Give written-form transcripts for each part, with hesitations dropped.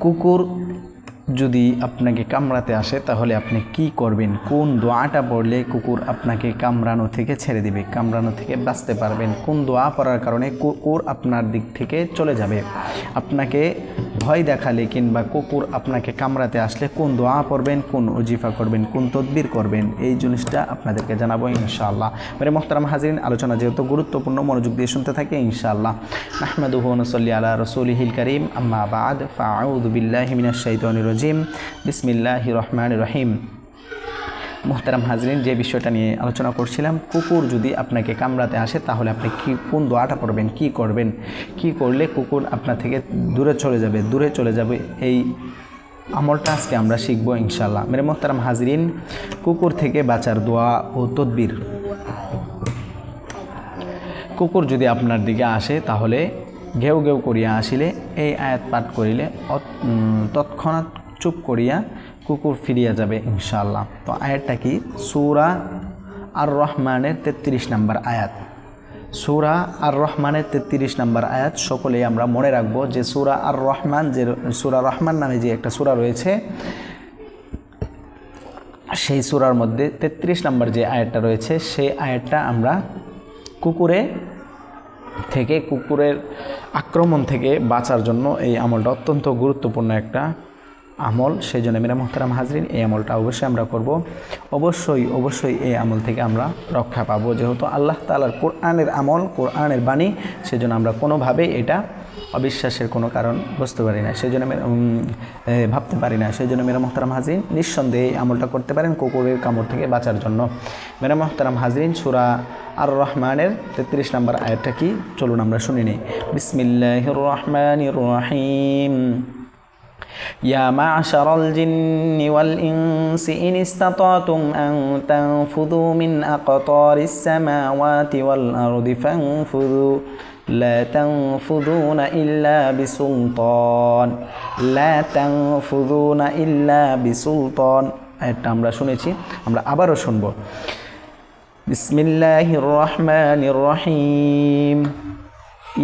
কুকুর যদি আপনাকে কামড়াতে আসে তাহলে আপনি কি করবেন, কোন দোয়াটা পড়লে কুকুর আপনাকে কামড়ানো থেকে ছেড়ে দিবে, কামড়ানো থেকে বাঁচতে পারবেন, কোন দোয়া পড়ার কারণে কুকুর আপনার দিক থেকে চলে যাবে, আপনাকে ভয় দেখালে কিংবা কুকুর আপনাকে কামড়াতে আসলে কোন দোয়া পড়বেন, কোন ওজিফা করবেন, কোন তদবির করবেন, এই জিনিসটা আপনাদেরকে জানাবো ইনশাআল্লাহ। মেরে মোহতারাম হাজরিন, আলোচনা যেহেতু গুরুত্বপূর্ণ, মনোযোগ দিয়ে শুনতে থাকে ইনশাআল্লাহ। নাহমাদুহু ওয়া নুসাল্লি আলা রাসূলিহিল কারীম, আম্মা বা'দ, ফাআউযু বিল্লাহি মিনাশ শাইতানির রাজিম, বিসমিল্লাহির রহমানির রহিম। মোহতারাম হাজরিন, যে বিষয়টা নিয়ে আলোচনা করছিলাম, কুকুর যদি আপনাকে কামড়াতে আসে তাহলে আপনি কোন দোয়াটা পড়বেন, কি করবেন, কি করলে কুকুর আপনার থেকে দূরে চলে যাবে, এই আমলটা আজকে আমরা শিখবো ইনশাআল্লাহ। মেরে মোহতারাম হাজরিন, কুকুর থেকে বাঁচার দোয়া ও তদবির। কুকুর যদি আপনার দিকে আসে তাহলে ঘেউ ঘেউ করিয়া আসিলে এই আয়াত পাঠ করিলে তৎক্ষণাৎ চুপ করিয়া কুকুর ফিরিয়া যাবে ইনশাআল্লাহ। তো আয়াতটা কি? সূরা আর রহমানের 33 নম্বর আয়াত। সূরা আর রহমানের 33 নম্বর আয়াত সকলেই আমরা মনে রাখবো যে সূরা আর রহমান, যে সূরা রহমান নামে যে একটা সূরা রয়েছে, সেই সূরার মধ্যে 33 নম্বর যে আয়াতটা রয়েছে, সেই আয়াতটা আমরা কুকুরের আক্রমণ থেকে বাঁচার জন্য এই আমলটা অত্যন্ত গুরুত্বপূর্ণ একটা আমল। সেই জন্য মেরা মোহতারাম হাজরিন, এই আমলটা অবশ্যই আমরা করব। অবশ্যই এই আমল থেকে আমরা রক্ষা পাবো, যেহেতু আল্লাহ তাআলার কোরআনের আমল, কোরআনের বাণী, সেজন্য আমরা কোনোভাবেই এটা অবিশ্বাসের কোনো কারণ বুঝতে পারি না, সেই জন্য ভাবতে পারি না। সেই জন্য মেরা মোহতারাম হাজরিন, নিঃসন্দেহে এই আমলটা করতে পারেন কুকুরের কামড় থেকে বাঁচার জন্য। মেরা মোহতারাম হাজরিন, সূরা আর রহমানের 33 নম্বর আয়াতটা কি, চলুন আমরা শুনে নিই। বিসমিল্লাহির রহমানির রহিম। ইয়া মা'শারাল জিন্নি ওয়াল ইনসি ইন ইসতাতাতুম আন তানফুযু মিন আকতারিস সামাওয়াতি ওয়াল আরদি ফানফুযু লা তানফুযুনা ইল্লা বিসুলতান, লা তানফুযুনা ইল্লা বিসুলতান। আয়াতটা আমরা শুনেছি, আমরা আবারও শুনব। বিসমিল্লাহির রহমানির রহিম।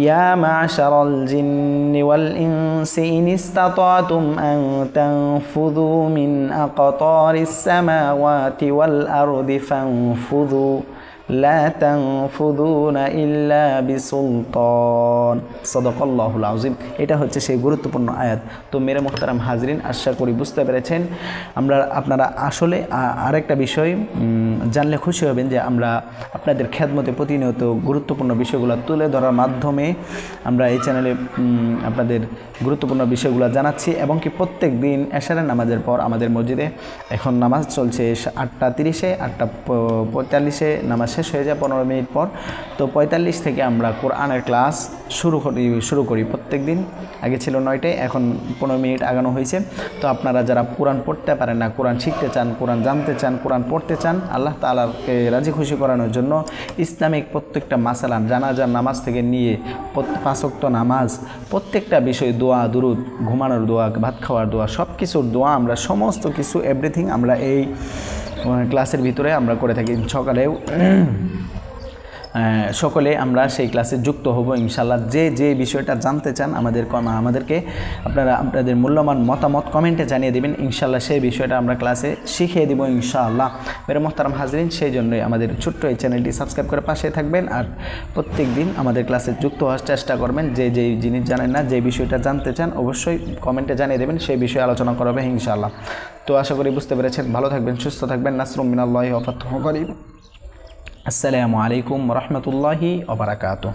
ইয়া মা'শারাল জিন্নি ওয়াল ইনসি ইন ইসতাতাতুম আন তানফুযু মিন আকতারিস সামাওয়াতি ওয়াল আরদি ফানফুযু লা তানফুযুনা ইল্লা বিসুলতান। সাদাকাল্লাহুল আযীম। এটা হচ্ছে সেই গুরুত্বপূর্ণ আয়াত। তো মেরে মুহতারাম হাজরিন, আশা করি বুঝতে পেরেছেন। আপনারা আসলে আরেকটা বিষয় জানলে খুশি হবেন যে আমরা আপনাদের খেদমতে প্রতিনিয়ত গুরুত্বপূর্ণ বিষয়গুলো তুলে ধরার মাধ্যমে আমরা এই চ্যানেলে আপনাদের গুরুত্বপূর্ণ বিষয়গুলো জানাচ্ছি, এবং কি প্রত্যেক দিন এশারের নামাজের পর আমাদের মসজিদে এখন নামাজ চলছে 8:30-এ, 8:45-এ নামাজ শেষ হয়ে যায় 15 মিনিট পর। তো 45 থেকে আমরা কোরআনের ক্লাস শুরু করি প্রত্যেক দিন। আগে ছিল 9টায়, এখন 15 মিনিট আগানো হয়েছে। তো আপনারা যারা কোরআন পড়তে পারেন না, কোরআন শিখতে চান, কোরআন জানতে চান, কোরআন পড়তে চান, আল্লাহ তাআলাকে রাজি খুশি করানোর জন্য ইসলামিক প্রত্যেকটা মাসালা, জানাজার নামাজ থেকে নিয়ে 5 ওয়াক্ত নামাজ, প্রত্যেকটা বিষয়, দোয়া, দুরুদ, ঘুমানোর দোয়া, ভাত খাওয়ার দোয়া, সব কিছুর দোয়া, আমরা সমস্ত কিছু এভরিথিং আমরা এই ক্লাসের ভিতরে আমরা করে থাকি। সকলে আমরা সেই ক্লাসে যুক্ত হব ইনশাআল্লাহ। যে বিষয়টা জানতে চান আমাদেরকে আপনারা আপনাদের মূল্যবান মতামত কমেন্টে জানিয়ে দেবেন ইনশাআল্লাহ। সেই বিষয়টা আমরা ক্লাসে শিখিয়ে দেব ইনশাআল্লাহ। মেরে মোহতারাম হাজরিন, সেই জন্যই আমাদের ছোট্ট এই চ্যানেলটি সাবস্ক্রাইব করে পাশে থাকবেন, আর প্রত্যেক দিন আমাদের ক্লাসে যুক্ত হওয়ার চেষ্টা করবেন। যে জিনিস জানেন না, যে বিষয়টা জানতে চান, অবশ্যই কমেন্টে জানিয়ে দেবেন, সেই বিষয়ে আলোচনা করা হবে ইনশাআল্লাহ। তো আশা করি বুঝতে পেরেছেন। ভালো থাকবেন, সুস্থ থাকবেন। নাসরুম মিনাল্লাহি ওয়া ফাতহুন করিব। আসসালামু আলাইকুম ওয়া রাহমাতুল্লাহি ওয়া বারাকাতুহু।